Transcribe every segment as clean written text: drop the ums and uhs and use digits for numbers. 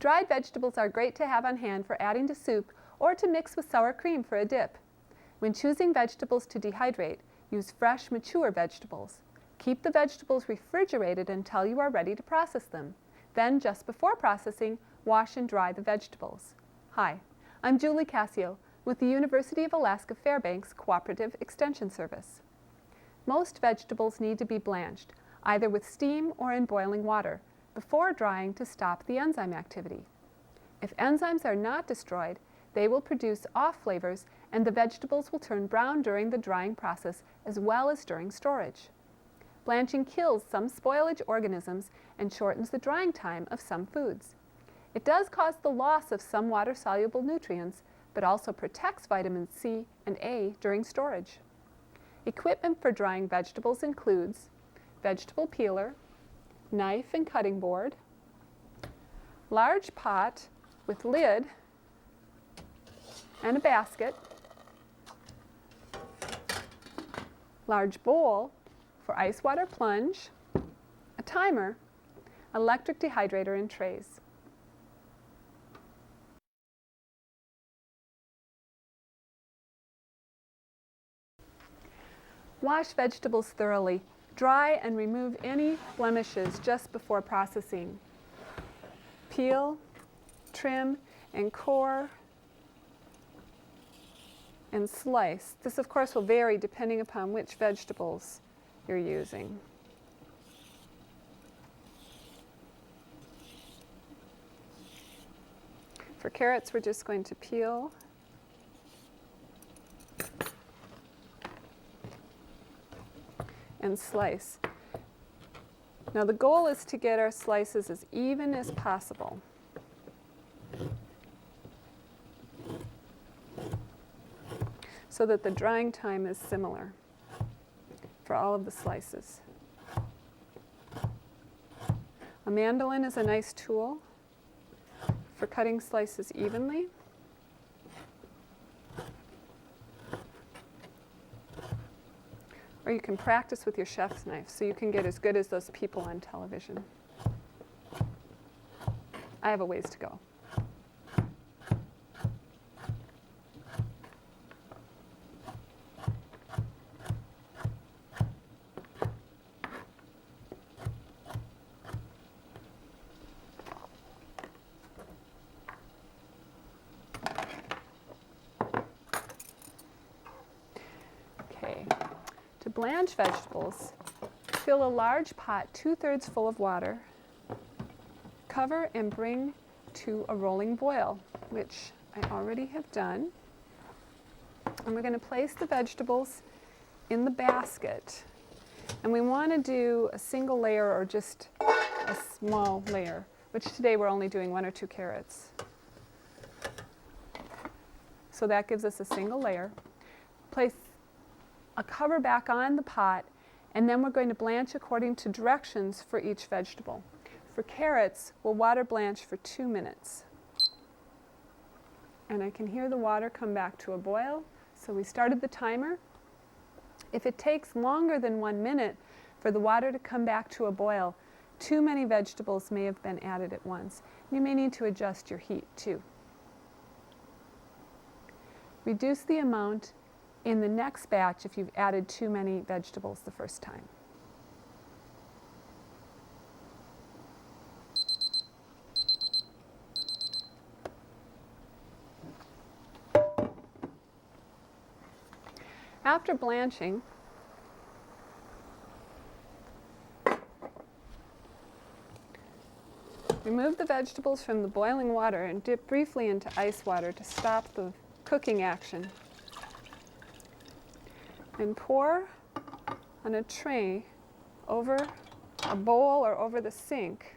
Dried vegetables are great to have on hand for adding to soup or to mix with sour cream for a dip. When choosing vegetables to dehydrate, use fresh, mature vegetables. Keep the vegetables refrigerated until you are ready to process them. Then, just before processing, wash and dry the vegetables. Hi, I'm Julie Cassio with the University of Alaska Fairbanks Cooperative Extension Service. Most vegetables need to be blanched, either with steam or in boiling water, before drying to stop the enzyme activity. If enzymes are not destroyed, they will produce off flavors and the vegetables will turn brown during the drying process as well as during storage. Blanching kills some spoilage organisms and shortens the drying time of some foods. It does cause the loss of some water-soluble nutrients, but also protects vitamin C and A during storage. Equipment for drying vegetables includes vegetable peeler, knife and cutting board, large pot with lid and a basket, large bowl for ice water plunge, a timer, electric dehydrator, and trays. Wash vegetables thoroughly. Dry and remove any blemishes just before processing. Peel, trim, and core, and slice. This, of course, will vary depending upon which vegetables you're using. For carrots, we're just going to peel and slice. Now the goal is to get our slices as even as possible. So that the drying time is similar for all of the slices. A mandolin is a nice tool for cutting slices evenly. Or you can practice with your chef's knife so you can get as good as those people on television. I have a ways to go. To blanch vegetables, fill a large pot 2/3 full of water, cover and bring to a rolling boil, which I already have done. And we're going to place the vegetables in the basket. And we want to do a single layer or just a small layer, which today we're only doing 1 or 2 carrots. So that gives us a single layer. Place a cover back on the pot, and then we're going to blanch according to directions for each vegetable. For carrots, we'll water blanch for 2 minutes. And I can hear the water come back to a boil, so we started the timer. If it takes longer than 1 minute for the water to come back to a boil, too many vegetables may have been added at once. You may need to adjust your heat too. Reduce the amount in the next batch if you've added too many vegetables the first time. After blanching, remove the vegetables from the boiling water and dip briefly into ice water to stop the cooking action. And pour on a tray over a bowl or over the sink.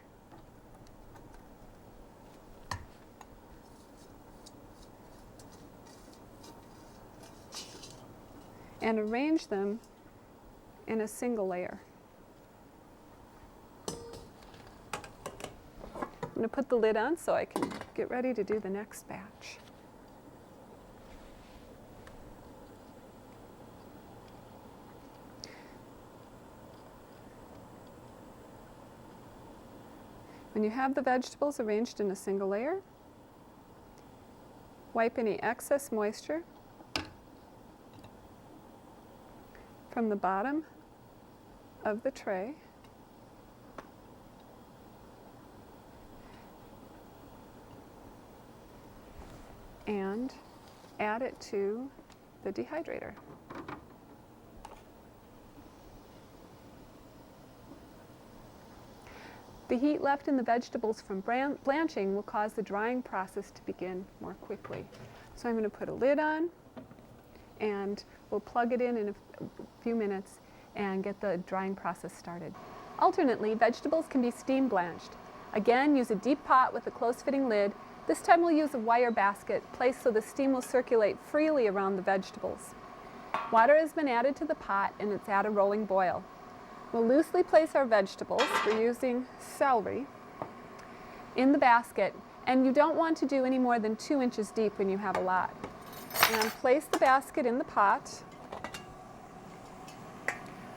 And arrange them in a single layer. I'm going to put the lid on so I can get ready to do the next batch. When you have the vegetables arranged in a single layer, wipe any excess moisture from the bottom of the tray and add it to the dehydrator. The heat left in the vegetables from blanching will cause the drying process to begin more quickly. So I'm going to put a lid on, and we'll plug it in a few minutes and get the drying process started. Alternately, vegetables can be steam blanched. Again, use a deep pot with a close-fitting lid. This time we'll use a wire basket placed so the steam will circulate freely around the vegetables. Water has been added to the pot and it's at a rolling boil. We'll loosely place our vegetables, we're using celery, in the basket, and you don't want to do any more than 2 inches deep when you have a lot. And place the basket in the pot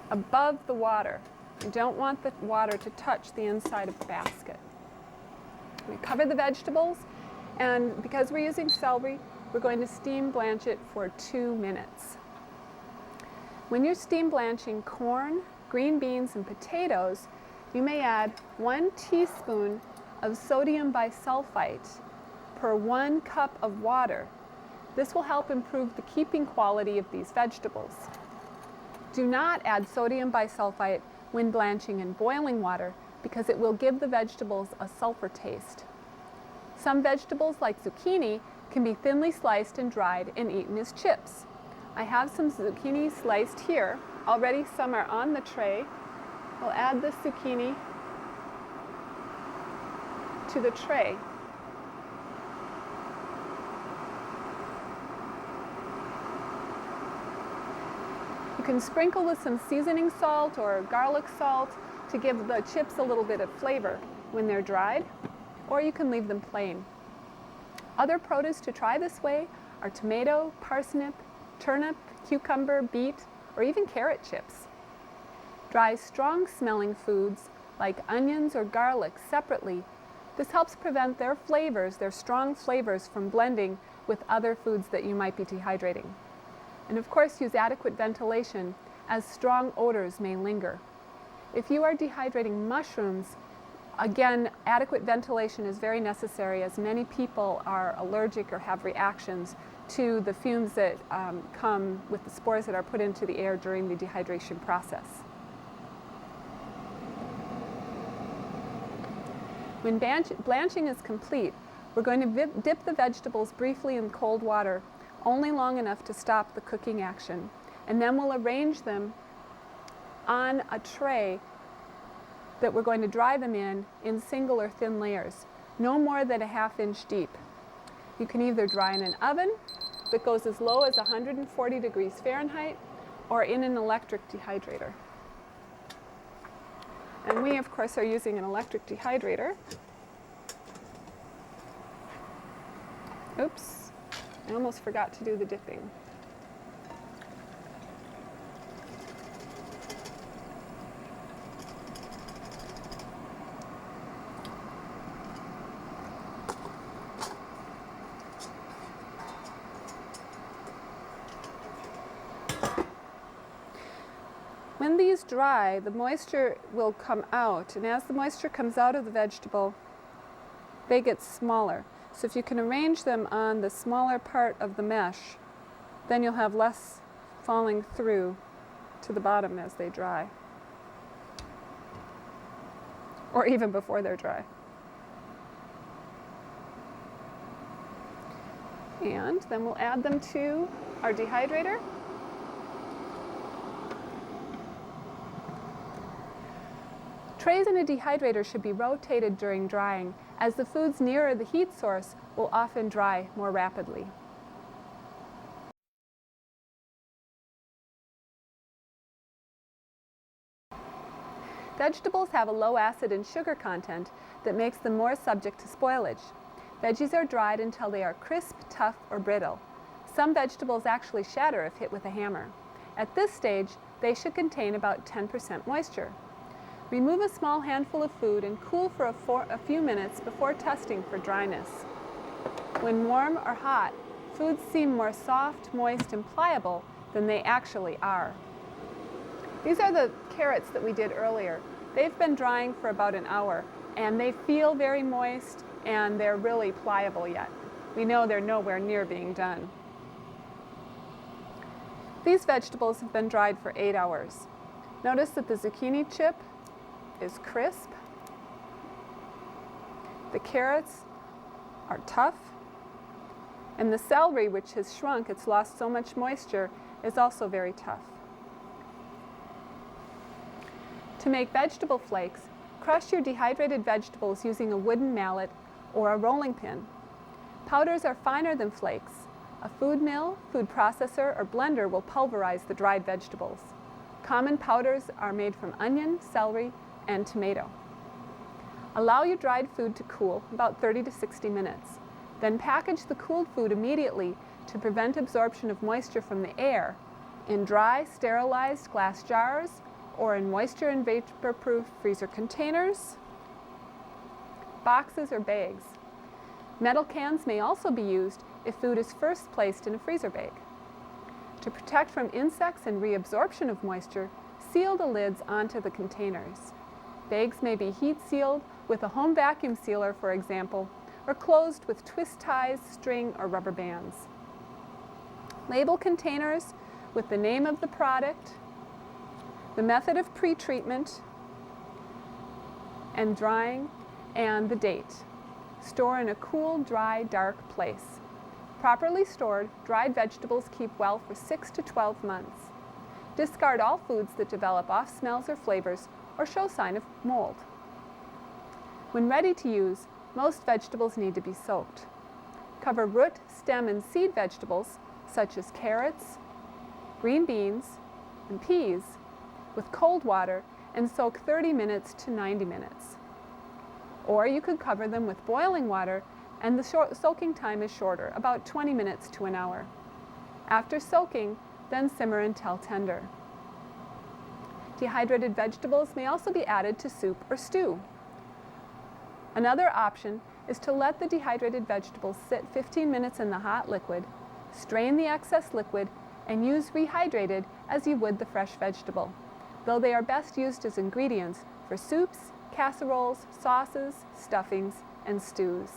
above the water. You don't want the water to touch the inside of the basket. We cover the vegetables, and because we're using celery, we're going to steam blanch it for 2 minutes. When you're steam blanching corn, green beans, and potatoes, you may add 1 teaspoon of sodium bisulfite per 1 cup of water. This will help improve the keeping quality of these vegetables. Do not add sodium bisulfite when blanching in boiling water because it will give the vegetables a sulfur taste. Some vegetables, like zucchini, can be thinly sliced and dried and eaten as chips. I have some zucchini sliced here. Already some are on the tray. We'll add the zucchini to the tray. You can sprinkle with some seasoning salt or garlic salt to give the chips a little bit of flavor when they're dried, or you can leave them plain. Other produce to try this way are tomato, parsnip, turnip, cucumber, beet, or even carrot chips. Dry strong-smelling foods like onions or garlic separately. This helps prevent their flavors, their strong flavors, from blending with other foods that you might be dehydrating. And of course, use adequate ventilation, as strong odors may linger. If you are dehydrating mushrooms, again, adequate ventilation is very necessary, as many people are allergic or have reactions to the fumes that come with the spores that are put into the air during the dehydration process. When blanching is complete, we're going to dip the vegetables briefly in cold water, only long enough to stop the cooking action. And then we'll arrange them on a tray that we're going to dry them in single or thin layers, no more than a ½ inch deep. You can either dry in an oven that goes as low as 140 degrees Fahrenheit or in an electric dehydrator. And we, of course, are using an electric dehydrator. Oops, I almost forgot to do the dipping. When these dry, the moisture will come out, and as the moisture comes out of the vegetable, they get smaller. So if you can arrange them on the smaller part of the mesh, then you'll have less falling through to the bottom as they dry, or even before they're dry. And then we'll add them to our dehydrator. Trays in a dehydrator should be rotated during drying, as the foods nearer the heat source will often dry more rapidly. Vegetables have a low acid and sugar content that makes them more subject to spoilage. Veggies are dried until they are crisp, tough, or brittle. Some vegetables actually shatter if hit with a hammer. At this stage, they should contain about 10% moisture. Remove a small handful of food and cool for a few minutes before testing for dryness. When warm or hot, foods seem more soft, moist, and pliable than they actually are. These are the carrots that we did earlier. They've been drying for about an hour, and they feel very moist, and they're really pliable yet. We know they're nowhere near being done. These vegetables have been dried for 8 hours. Notice that the zucchini chip is crisp. The carrots are tough. And the celery, which has shrunk, it's lost so much moisture, is also very tough. To make vegetable flakes, crush your dehydrated vegetables using a wooden mallet or a rolling pin. Powders are finer than flakes. A food mill, food processor, or blender will pulverize the dried vegetables. Common powders are made from onion, celery, and tomato. Allow your dried food to cool about 30 to 60 minutes. Then package the cooled food immediately to prevent absorption of moisture from the air in dry, sterilized glass jars or in moisture and vapor-proof freezer containers, boxes, or bags. Metal cans may also be used if food is first placed in a freezer bag. To protect from insects and reabsorption of moisture, seal the lids onto the containers. Bags may be heat sealed with a home vacuum sealer, for example, or closed with twist ties, string, or rubber bands. Label containers with the name of the product, the method of pre-treatment and drying, and the date. Store in a cool, dry, dark place. Properly stored, dried vegetables keep well for 6 to 12 months. Discard all foods that develop off smells or flavors or show sign of mold. When ready to use, most vegetables need to be soaked. Cover root, stem, and seed vegetables, such as carrots, green beans, and peas, with cold water and soak 30 minutes to 90 minutes. Or you could cover them with boiling water, and the soaking time is shorter, about 20 minutes to an hour. After soaking, then simmer until tender. Dehydrated vegetables may also be added to soup or stew. Another option is to let the dehydrated vegetables sit 15 minutes in the hot liquid, strain the excess liquid, and use rehydrated as you would the fresh vegetable, though they are best used as ingredients for soups, casseroles, sauces, stuffings, and stews.